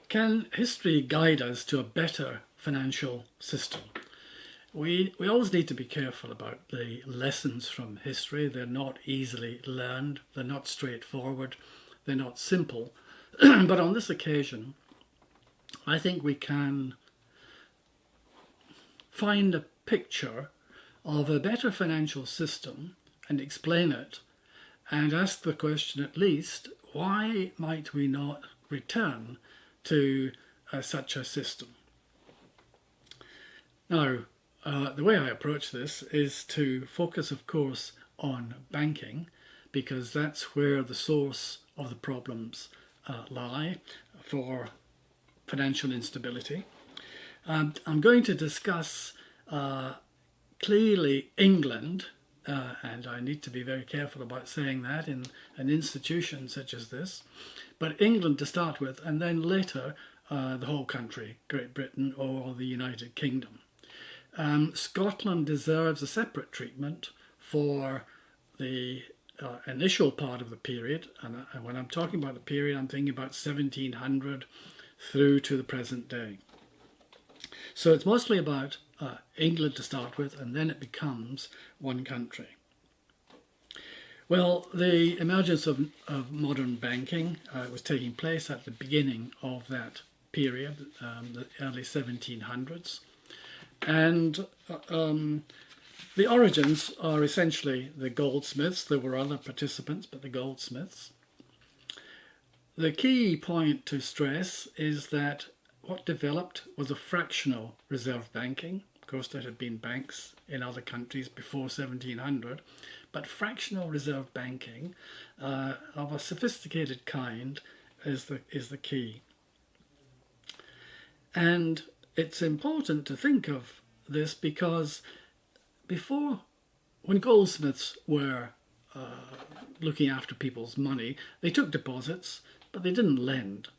Can history guide us to a better financial system? We always need to be careful about the lessons from history. They're not easily learned, they're not straightforward, they're not simple. But on this occasion, I think we can find a picture of a better financial system and explain it and ask the question at least, why might we not return to such a system? Now, the way I approach this is to focus, of course, on banking, because that's where the source of the problems lie for financial instability. I'm going to discuss clearly England, and I need to be very careful about saying that in an institution such as this, but England to start with, and then later the whole country, Great Britain or the United Kingdom. Scotland deserves a separate treatment for the initial part of the period, and when I'm talking about the period, I'm thinking about 1700 through to the present day. So it's mostly about England to start with, and then it becomes one country. Well, the emergence of modern banking was taking place at the beginning of that period, the early 1700s. And the origins are essentially the goldsmiths. There were other participants, but the goldsmiths. The key point to stress is that what developed was a fractional reserve banking. Of course, there had been banks in other countries before 1700, but fractional reserve banking of a sophisticated kind is the key. And it's important to think of this because when goldsmiths were looking after people's money, they took deposits, but they didn't lend.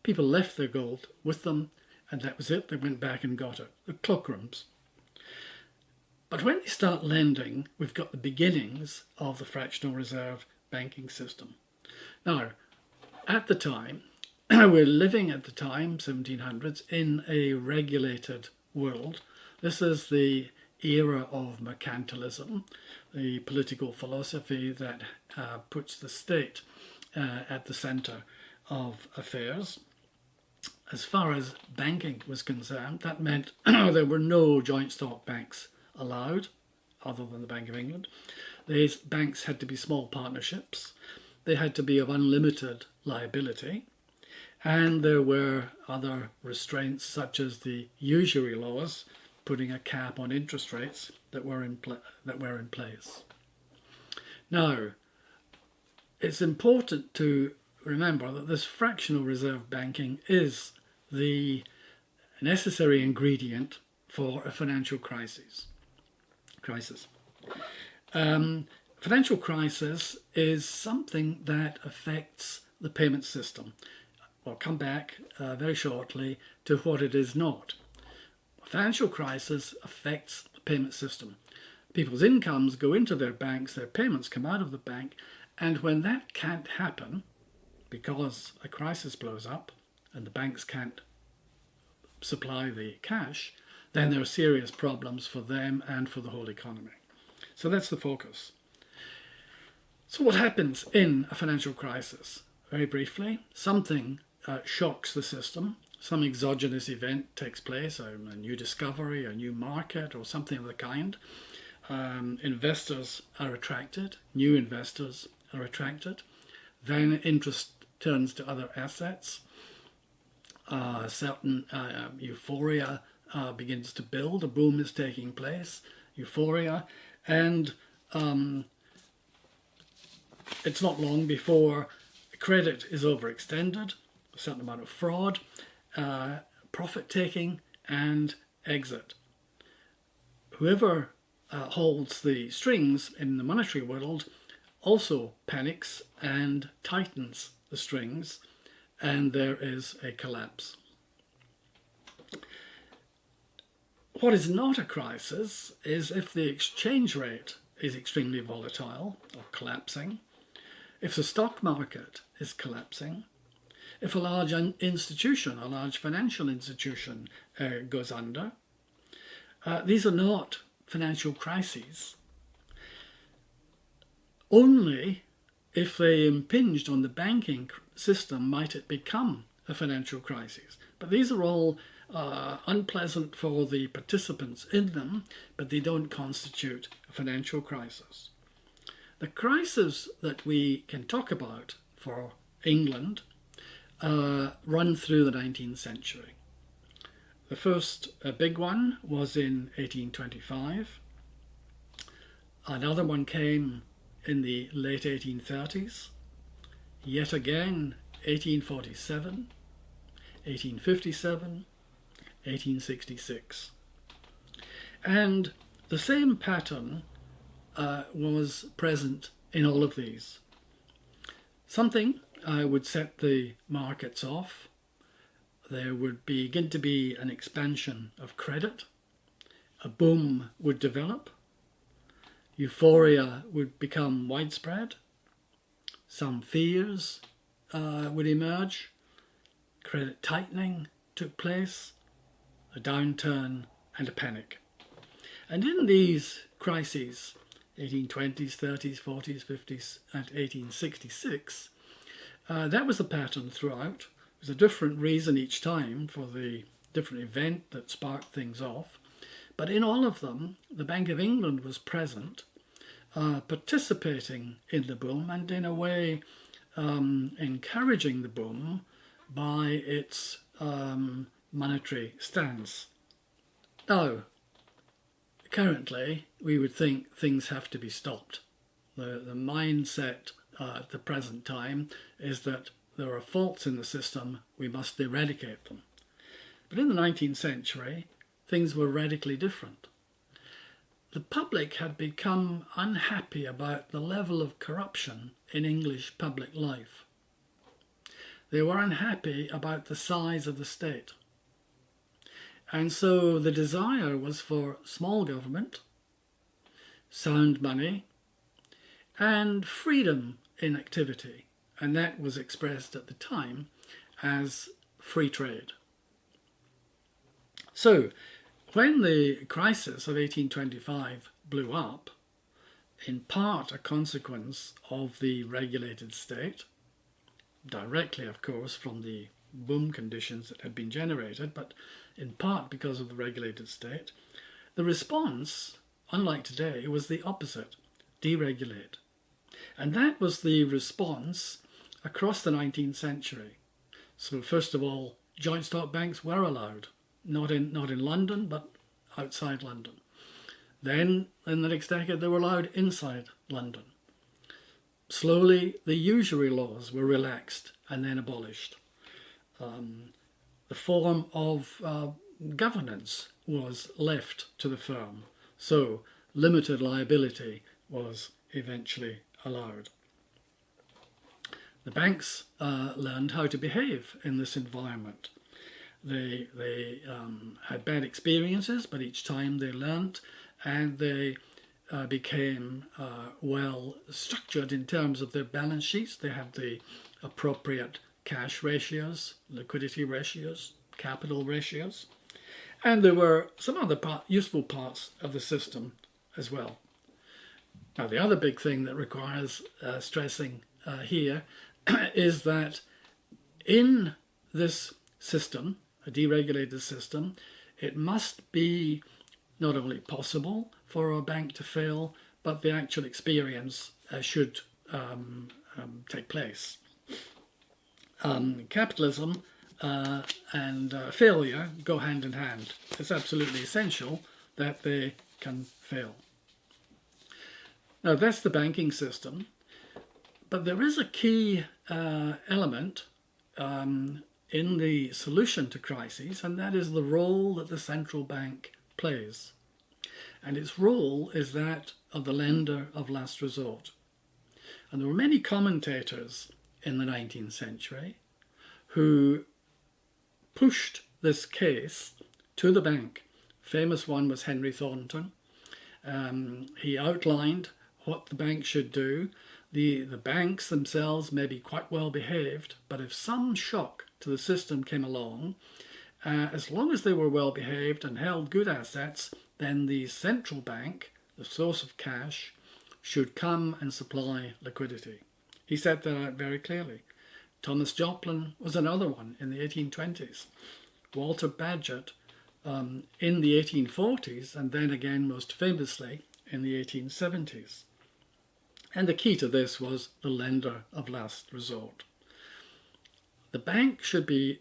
People left their gold with them, and that was it. They went back and got it, the cloakrooms. But when they start lending, we've got the beginnings of the fractional reserve banking system. Now, at the time, we're living at the time, 1700s, in a regulated world. This is the era of mercantilism, the political philosophy that puts the state at the centre of affairs. As far as banking was concerned, that meant there were no joint stock banks allowed, other than the Bank of England. These banks had to be small partnerships. They had to be of unlimited liability. And there were other restraints, such as the usury laws, putting a cap on interest rates that were in place. Now, it's important to remember that this fractional reserve banking is the necessary ingredient for a financial crisis. Financial crisis is something that affects the payment system. I'll come back very shortly to what it is not. Financial crisis affects the payment system. People's incomes go into their banks, their payments come out of the bank, and when that can't happen, because a crisis blows up and the banks can't supply the cash, then there are serious problems for them and for the whole economy. So that's the focus. So what happens in a financial crisis? Very briefly, something shocks the system. Some exogenous event takes place, a new discovery, a new market, or something of the kind. Investors are attracted, new investors are attracted. Then interest turns to other assets. Certain euphoria begins to build. A boom is taking place, euphoria, and it's not long before credit is overextended, a certain amount of fraud, profit-taking, and exit. Whoever holds the strings in the monetary world also panics and tightens the strings, and there is a collapse. What is not a crisis is if the exchange rate is extremely volatile or collapsing, if the stock market is collapsing, If a large institution, a large financial institution goes under, these are not financial crises. Only if they impinged on the banking system might it become a financial crisis. But these are all unpleasant for the participants in them, but they don't constitute a financial crisis. The crises that we can talk about for England run through the 19th century. The first big one was in 1825. Another one came in the late 1830s. Yet again, 1847, 1857, 1866. And the same pattern was present in all of these. Something would set the markets off. There would begin to be an expansion of credit. A boom would develop. Euphoria would become widespread. Some fears would emerge. Credit tightening took place. A downturn and a panic. And in these crises, 1820s, 30s, 40s, 50s, and 1866, that was the pattern throughout. It was a different reason each time for the different event that sparked things off. But in all of them, the Bank of England was present, participating in the boom and in a way encouraging the boom by its monetary stance. Now, currently, we would think things have to be stopped. The mindset at the present time is that there are faults in the system, we must eradicate them. But in the 19th century, things were radically different. The public had become unhappy about the level of corruption in English public life. They were unhappy about the size of the state. And so the desire was for small government, sound money, and freedom in activity. And that was expressed at the time as free trade. So when the crisis of 1825 blew up, in part a consequence of the regulated state, directly, of course, from the boom conditions that had been generated, but in part because of the regulated state, the response, unlike today, was the opposite, deregulate. And that was the response across the 19th century. So first of all, joint stock banks were allowed, not in London, but outside London. Then, in the next decade, they were allowed inside London. Slowly, the usury laws were relaxed and then abolished. The form of governance was left to the firm, so limited liability was eventually allowed. The banks learned how to behave in this environment. They had bad experiences, but each time they learnt, and they became well structured in terms of their balance sheets. They had the appropriate cash ratios, liquidity ratios, capital ratios, and there were some other useful parts of the system as well. Now, the other big thing that requires stressing here is that in this system, a deregulated system, it must be not only possible for a bank to fail, but the actual experience should take place. Capitalism and failure go hand in hand. It's absolutely essential that they can fail. Now, that's the banking system, but there is a key element in the solution to crises, and that is the role that the central bank plays. And its role is that of the lender of last resort. And there were many commentators in the 19th century who pushed this case to the bank. Famous one was Henry Thornton. He outlined what the bank should do. The banks themselves may be quite well behaved, but if some shock to the system came along, as long as they were well behaved and held good assets, then the central bank, the source of cash, should come and supply liquidity. He said that out very clearly. Thomas Joplin was another one in the 1820s. Walter Bagehot in the 1840s, and then again most famously in the 1870s. And the key to this was the lender of last resort. The bank should be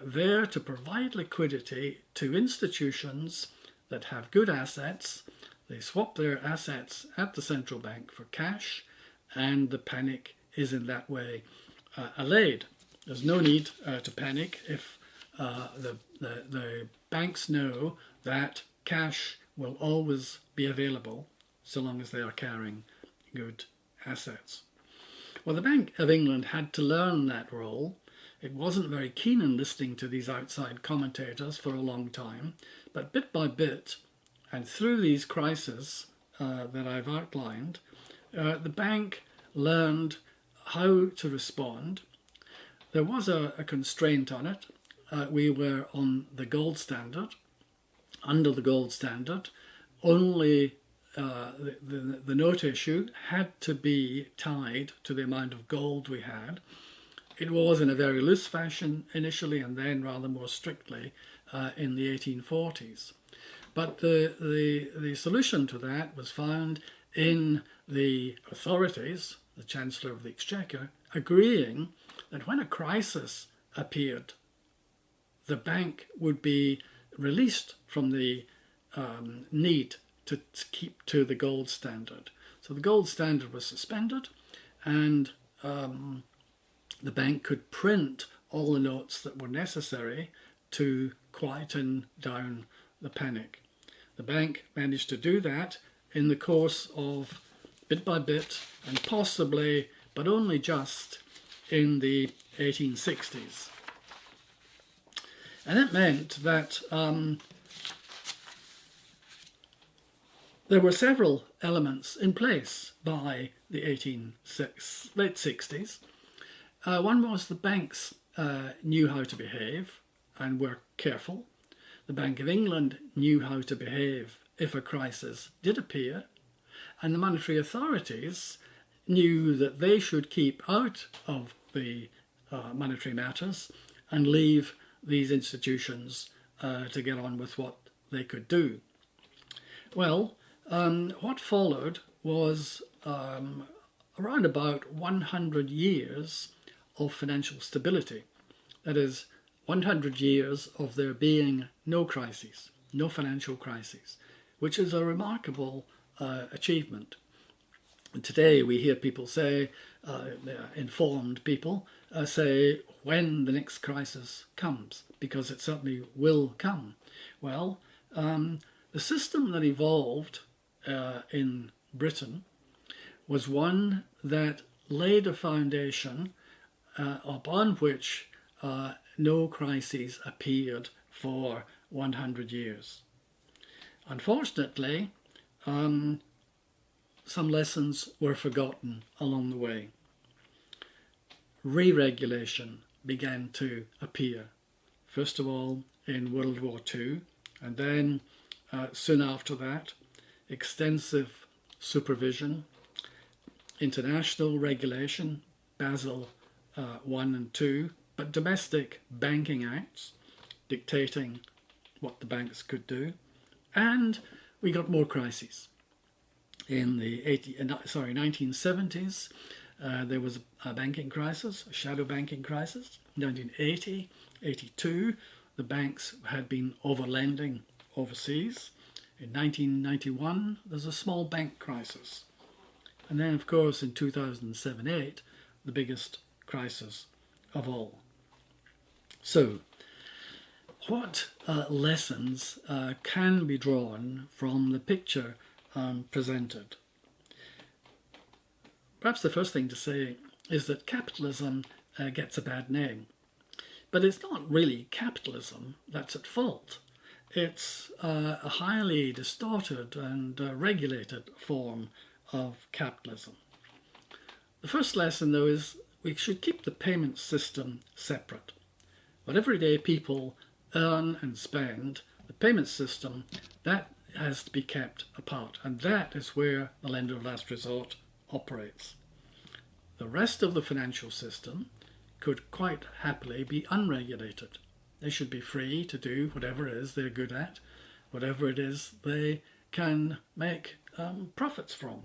there to provide liquidity to institutions that have good assets. They swap their assets at the central bank for cash, and the panic is in that way allayed. There's no need to panic if the banks know that cash will always be available so long as they are carrying good assets. Well, the Bank of England had to learn that role. It wasn't very keen on listening to these outside commentators for a long time, but bit by bit, and through these crises that I've outlined, the bank learned how to respond. There was a constraint on it. We were on the gold standard. Under the gold standard, only the note issue had to be tied to the amount of gold we had. It was in a very loose fashion initially, and then rather more strictly in the 1840s. But the solution to that was found in the authorities, the Chancellor of the Exchequer, agreeing that when a crisis appeared, the bank would be released from the need to keep to the gold standard. So the gold standard was suspended, and the bank could print all the notes that were necessary to quieten down the panic. The bank managed to do that in the course of bit by bit, and possibly, but only just, in the 1860s. And it meant that there were several elements in place by the late 60s. One was the banks knew how to behave and were careful. The Bank of England knew how to behave if a crisis did appear, and the monetary authorities knew that they should keep out of the monetary matters and leave these institutions to get on with what they could do. Well, what followed was around about 100 years of financial stability. That is, 100 years of there being no crises, no financial crises, which is a remarkable achievement. And today we hear people say, informed people say, when the next crisis comes, because it certainly will come. Well, the system that evolved in Britain was one that laid a foundation upon which no crises appeared for 100 years. Unfortunately, some lessons were forgotten along the way. Re-regulation began to appear, first of all in World War II, and then soon after that, extensive supervision, international regulation, Basel I and II, but domestic banking acts dictating what the banks could do, and we got more crises. In the 1970s, there was a banking crisis, a shadow banking crisis. 1980, 82, the banks had been overlending overseas. In 1991, there's a small bank crisis. And then, of course, in 2007-8, the biggest crisis of all. So, what lessons can be drawn from the picture presented? Perhaps the first thing to say is that capitalism gets a bad name. But it's not really capitalism that's at fault. It's a highly distorted and regulated form of capitalism. The first lesson, though, is we should keep the payment system separate. What everyday people earn and spend, the payment system, that has to be kept apart. And that is where the lender of last resort operates. The rest of the financial system could quite happily be unregulated. They should be free to do whatever it is they're good at, whatever it is they can make profits from.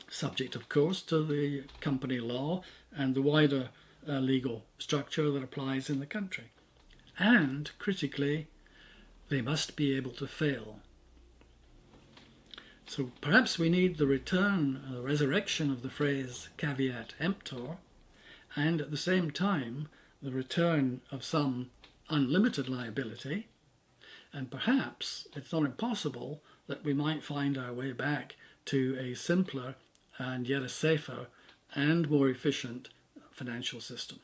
Subject, of course, to the company law and the wider legal structure that applies in the country. And, critically, they must be able to fail. So perhaps we need the return, the resurrection of the phrase caveat emptor, and at the same time the return of some unlimited liability, and perhaps it's not impossible that we might find our way back to a simpler and yet a safer and more efficient financial system.